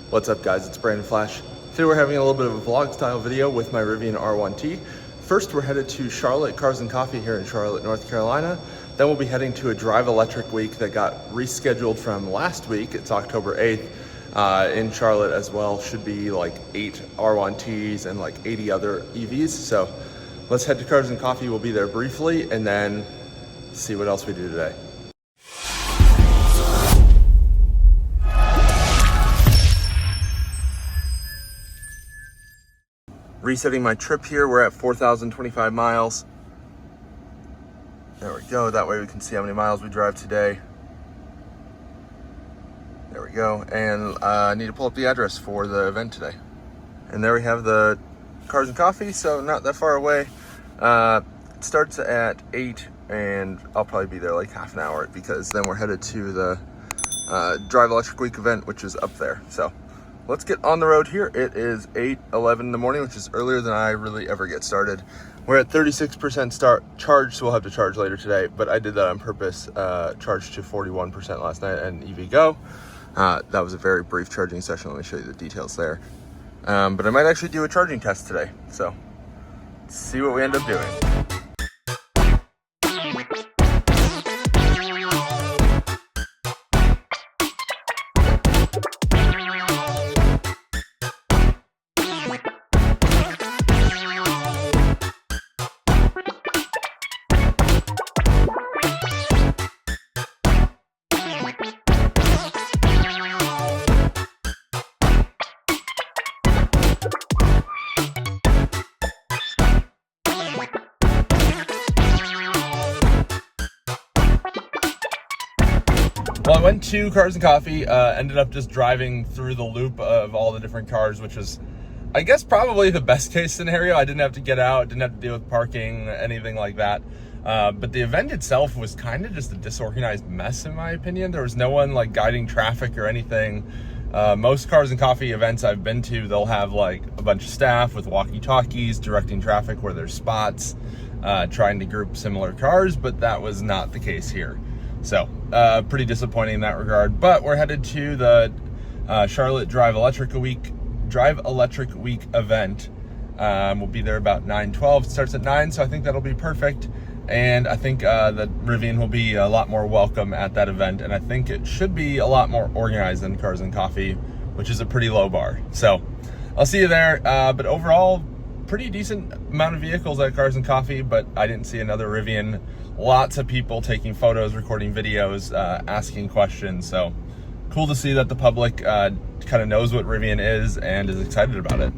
What's up guys, it's Branden Flash. Today we're having a little bit of a vlog style video with my Rivian R1T. First we're headed to Charlotte Cars and Coffee here in Charlotte, North Carolina. Then we'll be heading to a Drive Electric week that got rescheduled from last week. It's October 8th. In Charlotte as well. Should be like 8 R1Ts and like 80 other EVs. So let's head to Cars and Coffee. We'll be there briefly and then see what else we do today. Resetting my trip here, we're at 4,025 miles. There we go, that way we can see how many miles we drive today. There we go, and I need to pull up the address for the event today. And there we have the Cars and Coffee, so not that far away. It starts at 8, and I'll probably be there like half an hour because then we're headed to the Drive Electric Week event, which is up there. So let's get on the road here. It is 8:11 in the morning, which is earlier than I really ever get started. We're at 36% charge, so we'll have to charge later today, but I did that on purpose. Charged to 41% last night and EVgo. That was a very brief charging session. Let me show you the details there. But I might actually do a charging test today, so let's see what we end up doing. Well, I went to Cars and Coffee, ended up just driving through the loop of all the different cars, which was, I guess, probably the best case scenario. I didn't have to get out, didn't have to deal with parking, anything like that. But the event itself was kind of just a disorganized mess, in my opinion. There was no one like guiding traffic or anything. Most Cars and Coffee events I've been to, they'll have like a bunch of staff with walkie-talkies directing traffic where there's spots, trying to group similar cars, but that was not the case here. So pretty disappointing in that regard, but we're headed to the Charlotte Drive Electric Week event. We'll be there about 9:12. It starts at 9, so I think that'll be perfect. And I think that Rivian will be a lot more welcome at that event, and I think it should be a lot more organized than Cars and Coffee, which is a pretty low bar. So I'll see you there. But overall, pretty decent amount of vehicles at Cars and Coffee, but I didn't see another Rivian. Lots of people taking photos, recording videos, asking questions. So cool to see that the public kind of knows what Rivian is and is excited about it.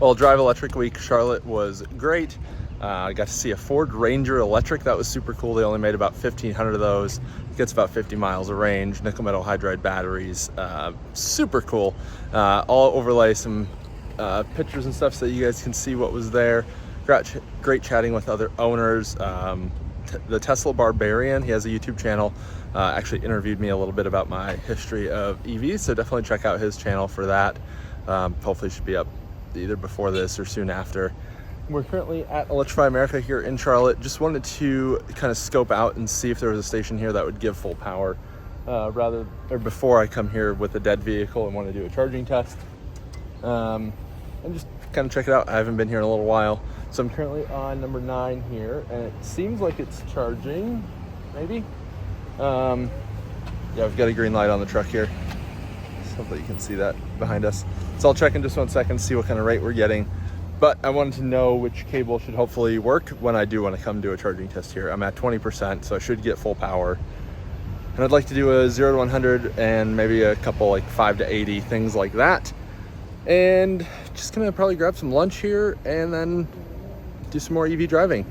Well, Drive Electric Week Charlotte was great. I got to see a Ford Ranger Electric. That was super cool. They only made about 1,500 of those. It gets about 50 miles of range, nickel metal hydride batteries. Super cool. I'll overlay some pictures and stuff so you guys can see what was there. Great chatting with other owners. The Tesla Barbarian, he has a YouTube channel, actually interviewed me a little bit about my history of EVs, so definitely check out his channel for that. Hopefully it should be up either before this or soon after. We're currently at Electrify America here in Charlotte. Just wanted to kind of scope out and see if there was a station here that would give full power. before I come here with a dead vehicle and want to do a charging test. And just kind of check it out. I haven't been here in a little while. So I'm currently on number 9 here, and it seems like it's charging, maybe. Yeah, we've got a green light on the truck here. So hopefully you can see that behind us. So I'll check in just 1 second, see what kind of rate we're getting. But I wanted to know which cable should hopefully work when I do want to come do a charging test here. I'm at 20%, so I should get full power. And I'd like to do a 0 to 100 and maybe a couple like 5 to 80, things like that. And just gonna probably grab some lunch here and then do some more EV driving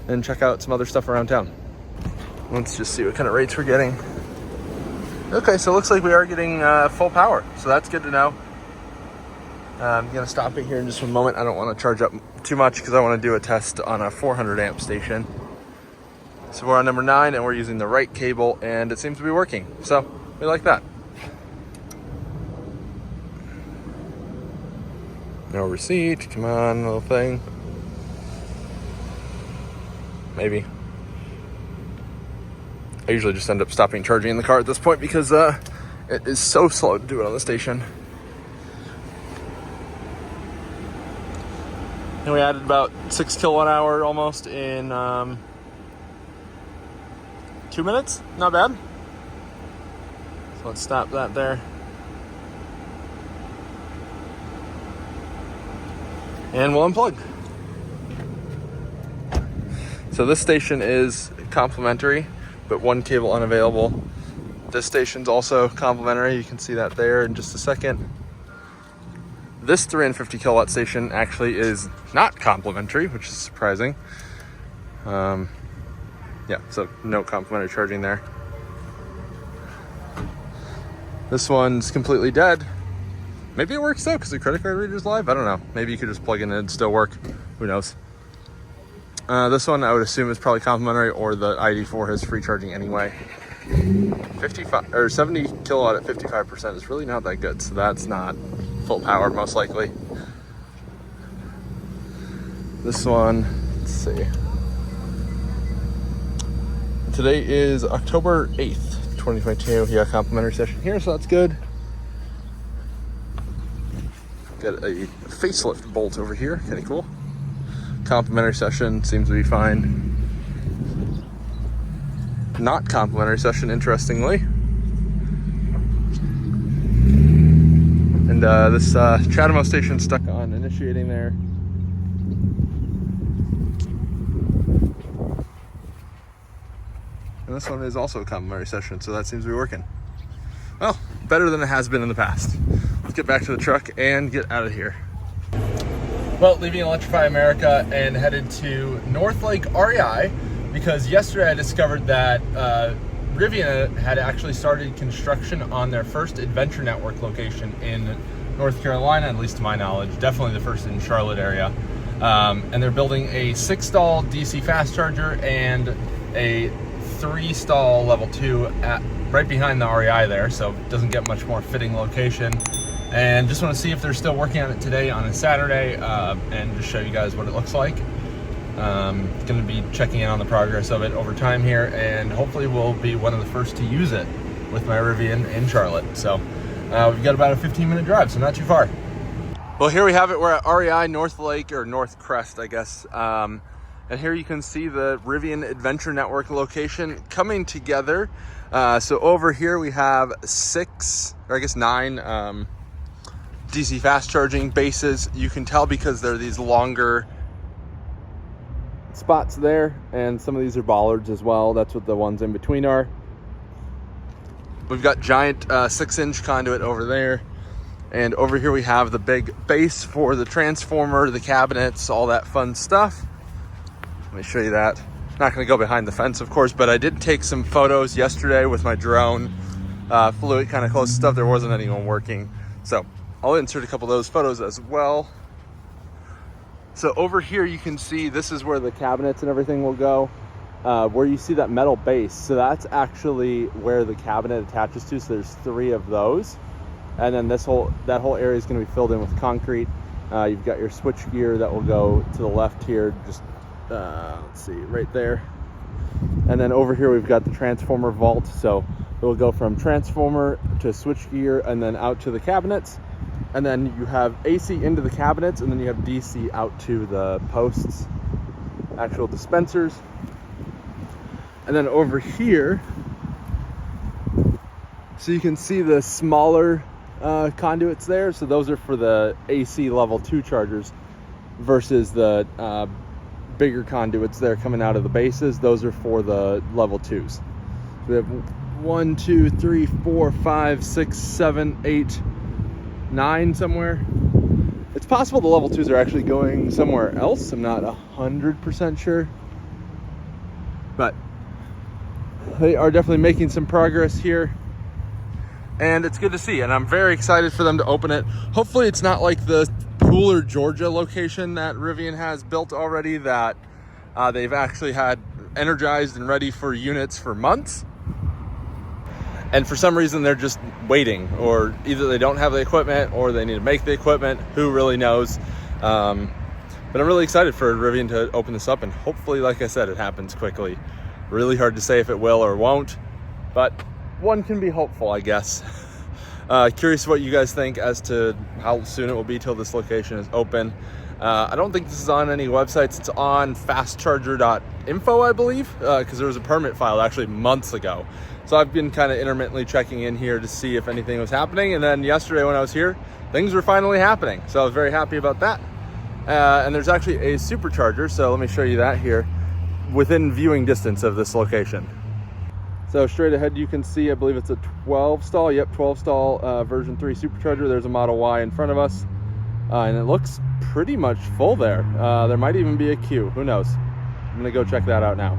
and check out some other stuff around town. Let's just see what kind of rates we're getting. Okay, so it looks like we are getting full power, so that's good to know. I'm gonna stop it here in just a moment. I don't want to charge up too much because I want to do a test on a 400 amp station. So we're on number 9 and we're using the right cable and it seems to be working. So we like that. No receipt, come on, little thing. Maybe. I usually just end up stopping charging in the car at this point because it is so slow to do it on the station. And we added about 6 kilowatt hour almost in 2 minutes, not bad. So let's stop that there. And we'll unplug. So this station is complimentary, but 1 cable unavailable. This station's also complimentary. You can see that there in just a second. This 350 kilowatt station actually is not complimentary, which is surprising. Yeah, so no complimentary charging there. This one's completely dead. Maybe it works though, because the credit card reader's live. I don't know. Maybe you could just plug in and it'd still work. Who knows? This one I would assume is probably complimentary, or the ID4 has free charging anyway. 55 or 70 kilowatt at 55% is really not that good, so that's not full power most likely. This one, let's see. Today is October 8th, 2022. Yeah, complimentary session here, so that's good. Got a facelift bolt over here, kind of cool. Complimentary session seems to be fine. Not complimentary session, interestingly. And this Chatamo station stuck on initiating there. And this one is also a complimentary session, so that seems to be working. Well, better than it has been in the past. Let's get back to the truck and get out of here. Well, leaving Electrify America and headed to North Lake REI because yesterday I discovered that Rivian had actually started construction on their first Adventure Network location in North Carolina, at least to my knowledge, definitely the first in Charlotte area. And they're building a 6-stall DC fast charger and a 3-stall level 2 right behind the REI there, so it doesn't get much more fitting location. And just want to see if they're still working on it today on a Saturday, and just show you guys what it looks like. Going to be checking in on the progress of it over time here, and hopefully we'll be one of the first to use it with my Rivian in Charlotte. So we've got about a 15-minute drive, so not too far. Well, here we have it. We're at REI North Lake, or North Crest, I guess. And here you can see the Rivian Adventure Network location coming together. So over here we have 9 DC fast charging bases. You can tell because there are these longer spots there, and some of these are bollards as well. That's what the ones in between are. We've got giant 6-inch conduit over there, and over here we have the big base for the transformer, the cabinets, all that fun stuff. Let me show you that. Not going to go behind the fence, of course, but I did take some photos yesterday with my drone. Flew it kind of close to stuff. There wasn't anyone working, so I'll insert a couple of those photos as well. So over here you can see this is where the cabinets and everything will go, where you see that metal base. So that's actually where the cabinet attaches to. So there's 3 of those, and then that whole area is going to be filled in with concrete. You've got your switch gear that will go to the left here, just let's see, right there. And then over here we've got the transformer vault. So It will go from transformer to switchgear and then out to the cabinets. And then you have AC into the cabinets, and then you have DC out to the posts, actual dispensers. And then over here, so you can see the smaller conduits there. So those are for the AC level 2 chargers versus the bigger conduits there coming out of the bases. Those are for the level 2s. We have 1, 2, 3, 4, 5, 6, 7, 8, 9 somewhere. It's possible the level 2s are actually going somewhere else. I'm not 100% sure, but they are definitely making some progress here, and it's good to see, and I'm very excited for them to open it. Hopefully it's not like the Pooler, Georgia location that Rivian has built already, that they've actually had energized and ready for units for months, and for some reason they're just waiting, or either they don't have the equipment or they need to make the equipment. Who really knows? But I'm really excited for Rivian to open this up, and hopefully, like I said, it happens quickly. Really hard to say if it will or won't, but one can be hopeful, I guess. Curious what you guys think as to how soon it will be till this location is open. I don't think this is on any websites. It's on fastcharger.info, I believe, because there was a permit filed actually months ago. So I've been kind of intermittently checking in here to see if anything was happening. And then yesterday when I was here, things were finally happening. So I was very happy about that. And there's actually a supercharger. So let me show you that here within viewing distance of this location. So straight ahead, you can see, I believe it's a 12 stall. Yep, 12 stall version 3 supercharger. There's a Model Y in front of us. And it looks pretty much full there. There might even be a queue. Who knows? I'm gonna go check that out now.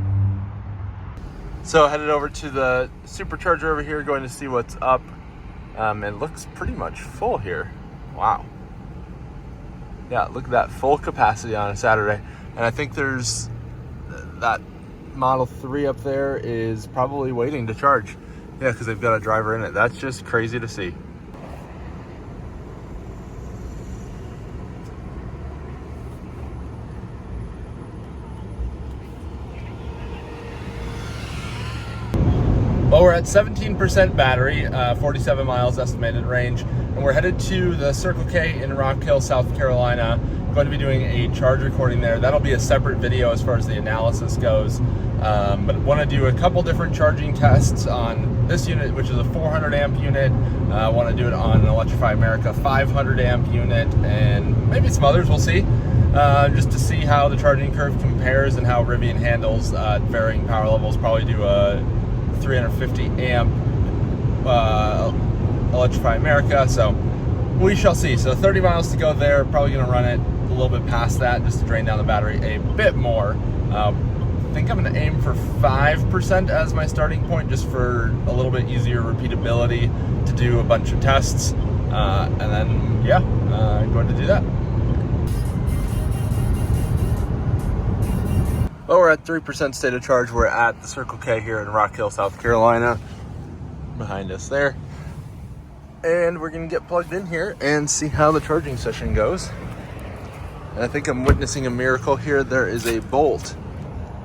So headed over to the supercharger over here, going to see what's up. It looks pretty much full here. Wow. Yeah, look at that, full capacity on a Saturday. And I think there's that Model 3 up there is probably waiting to charge. Yeah, because they've got a driver in it. That's just crazy to see. Well, we're at 17% battery, 47 miles estimated range, and we're headed to the Circle K in Rock Hill, South Carolina. Going to be doing a charge recording there. That'll be a separate video as far as the analysis goes, but want to do a couple different charging tests on this unit, which is a 400 amp unit. Want to do it on an Electrify America 500 amp unit, and maybe some others, we'll see. Just to see how the charging curve compares and how Rivian handles varying power levels. Probably do a 350 amp Electrify America, so we shall see. So 30 miles to go there. Probably going to run it a little bit past that just to drain down the battery a bit more. I think I'm going to aim for 5% as my starting point, just for a little bit easier repeatability to do a bunch of tests, and then yeah, I'm going to do that. Well, we're at 3% state of charge. We're at the Circle K here in Rock Hill, South Carolina, behind us there. And we're gonna get plugged in here and see how the charging session goes. And I think I'm witnessing a miracle here. There is a Bolt.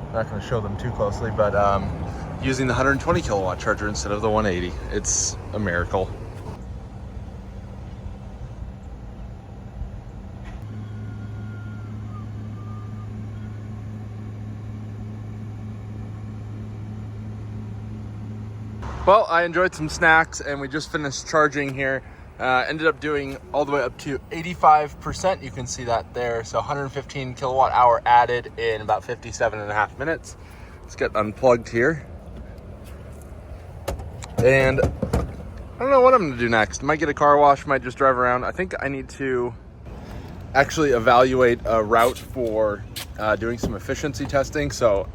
I'm not gonna show them too closely, but using the 120 kilowatt charger instead of the 180. It's a miracle. Well, I enjoyed some snacks and we just finished charging here. Ended up doing all the way up to 85%. You can see that there. So 115 kilowatt hour added in about 57.5 minutes. Let's get unplugged here. And I don't know what I'm gonna do next. Might get a car wash, might just drive around. I think I need to actually evaluate a route for doing some efficiency testing. So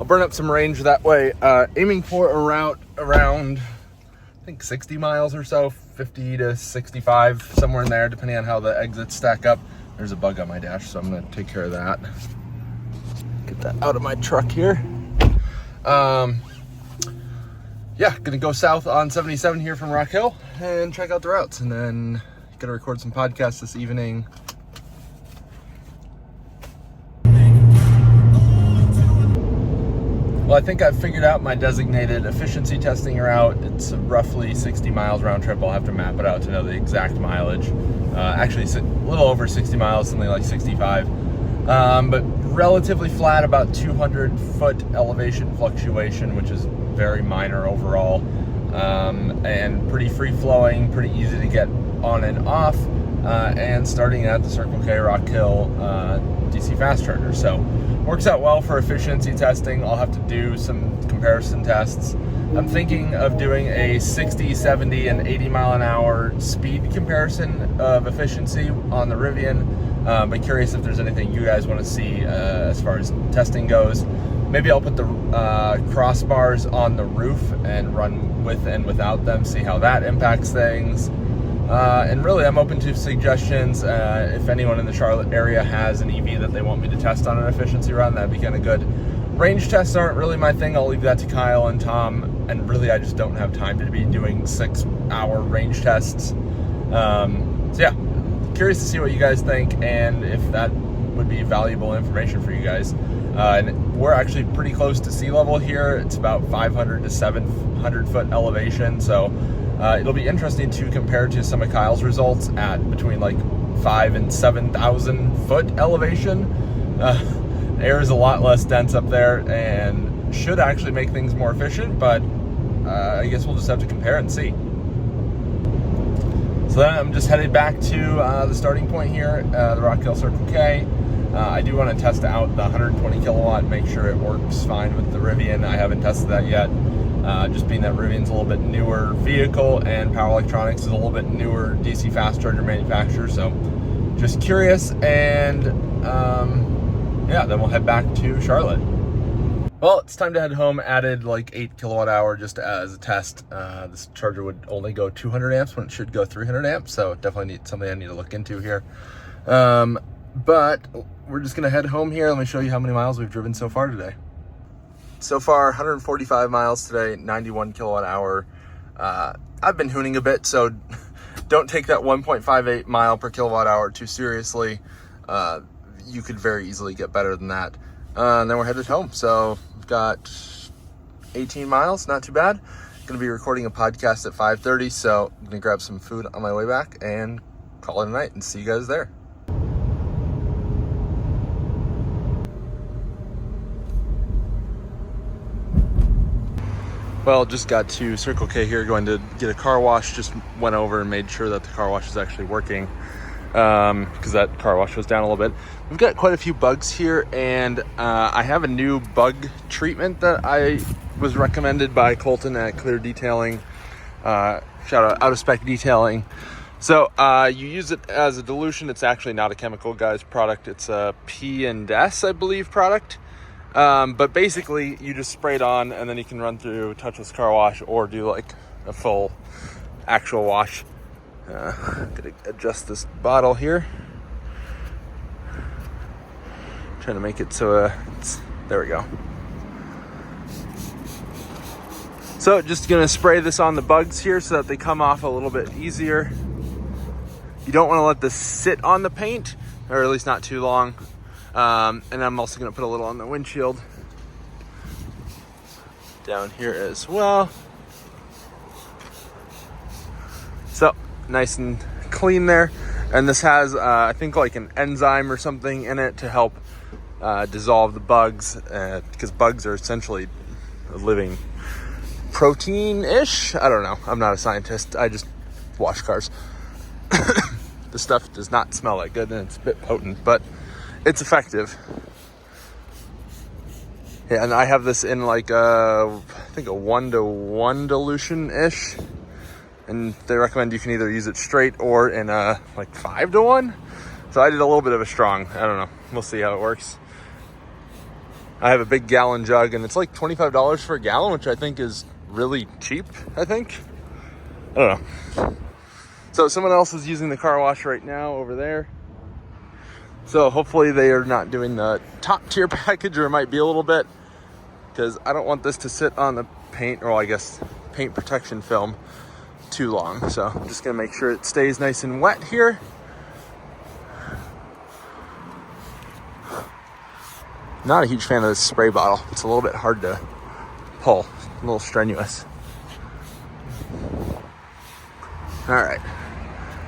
I'll burn up some range that way. Aiming for a route around, I think 60 miles or so, 50 to 65, somewhere in there, depending on how the exits stack up. There's a bug on my dash, so I'm gonna take care of that. Get that out of my truck here. Yeah, gonna go south on 77 here from Rock Hill and check out the routes, and then gonna record some podcasts this evening. Well, I think I've figured out my designated efficiency testing route. It's roughly 60 miles round trip. I'll have to map it out to know the exact mileage. Actually, a little over 60 miles, something like 65. But relatively flat, about 200-foot elevation fluctuation, which is very minor overall. And pretty free-flowing, pretty easy to get on and off. And starting at the Circle K Rock Hill DC fast charger. So works out well for efficiency testing. I'll have to do some comparison tests. I'm thinking of doing a 60, 70, and 80 mile an hour speed comparison of efficiency on the Rivian. But curious if there's anything you guys want to see as far as testing goes. Maybe I'll put the crossbars on the roof and run with and without them, see how that impacts things. And really, I'm open to suggestions. If anyone in the Charlotte area has an EV that they want me to test on an efficiency run, that'd be kind of good. Range tests aren't really my thing. I'll leave that to Kyle and Tom. And really, I just don't have time to be doing 6-hour range tests. So yeah, curious to see what you guys think and if that would be valuable information for you guys. And we're actually pretty close to sea level here. It's about 500 to 700 foot elevation. So it'll be interesting to compare to some of Kyle's results at between like 5,000 and 7,000 foot elevation. Air is a lot less dense up there and should actually make things more efficient, but I guess we'll just have to compare and see. So then I'm just headed back to the starting point here, the Rock Hill Circle K. I do want to test out the 120 kilowatt, make sure it works fine with the Rivian. I haven't tested that yet. Just being that Rivian's a little bit newer vehicle and Power Electronics is a little bit newer DC fast charger manufacturer. So just curious, and yeah, then we'll head back to Charlotte. Well, it's time to head home. Added like 8 kilowatt hour just as a test. This charger would only go 200 amps when it should go 300 amps. So definitely something I need to look into here. But we're just gonna head home here. Let me show you how many miles we've driven so far today. So far, 145 miles today, 91 kilowatt hour. I've been hooning a bit, so don't take that 1.58 mile per kilowatt hour too seriously. You could very easily get better than that. And then we're headed home. So we've got 18 miles, not too bad. Gonna be recording a podcast at 5:30, so I'm gonna grab some food on my way back and call it a night and see you guys there. Well, just got to Circle K here, going to get a car wash. Just went over and made sure that the car wash is actually working, because that car wash was down a little bit. We've got quite a few bugs here, and I have a new bug treatment that I was recommended by Colton at Clear Detailing. Shout out Out of Spec Detailing. So you use it as a dilution. It's actually not a chemical, guys, product. It's a P&S, I believe, product. But basically you just spray it on and then you can run through touchless car wash or do like a full actual wash. Gonna adjust this bottle here. Trying to make it so there we go. So just gonna spray this on the bugs here so that they come off a little bit easier. You don't want to let this sit on the paint, or at least not too long. And I'm also going to put a little on the windshield down here as well. So nice and clean there. And this has, I think, like an enzyme or something in it to help dissolve the bugs, because bugs are essentially a living protein-ish. I don't know. I'm not a scientist. I just wash cars. The stuff does not smell that good and it's a bit potent, but it's effective. Yeah, and I have this in like I think a 1-to-1 dilution-ish. And they recommend you can either use it straight or in a like 5-to-1. So I did a little bit of a strong. I don't know. We'll see how it works. I have a big gallon jug and it's like $25 for a gallon, which I think is really cheap, I think. I don't know. So someone else is using the car wash right now over there. So hopefully they are not doing the top tier package, or it might be a little bit, because I don't want this to sit on the paint, or I guess paint protection film, too long. So I'm just gonna make sure it stays nice and wet here. Not a huge fan of this spray bottle. It's a little bit hard to pull, a little strenuous. All right,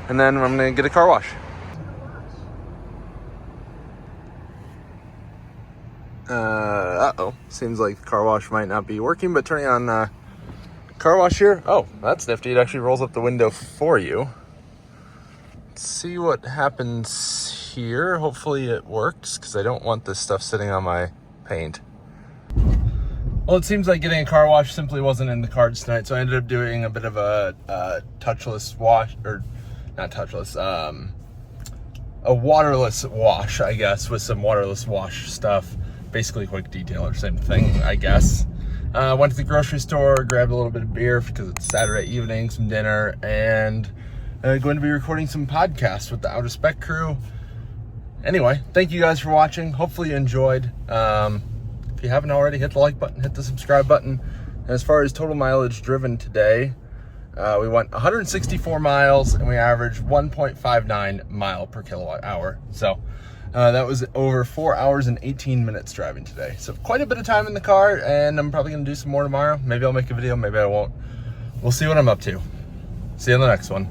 and then I'm gonna get a car wash. Uh-oh, seems like the car wash might not be working, but turning on car wash here. Oh, that's nifty. It actually rolls up the window for you. Let's see what happens here. Hopefully it works, because I don't want this stuff sitting on my paint. Well, it seems like getting a car wash simply wasn't in the cards tonight, so I ended up doing a bit of a touchless wash, or not touchless, a waterless wash, I guess, with some waterless wash stuff. Basically quick detailer, same thing, I guess. Went to the grocery store, grabbed a little bit of beer because it's Saturday evening, some dinner, and going to be recording some podcasts with the Out of Spec crew. Anyway, thank you guys for watching. Hopefully you enjoyed. If you haven't already, hit the like button, hit the subscribe button. And as far as total mileage driven today, we went 164 miles and we averaged 1.59 mile per kilowatt hour. So that was over 4 hours and 18 minutes driving today. So quite a bit of time in the car, and I'm probably gonna do some more tomorrow. Maybe I'll make a video, maybe I won't. We'll see what I'm up to. See you on the next one.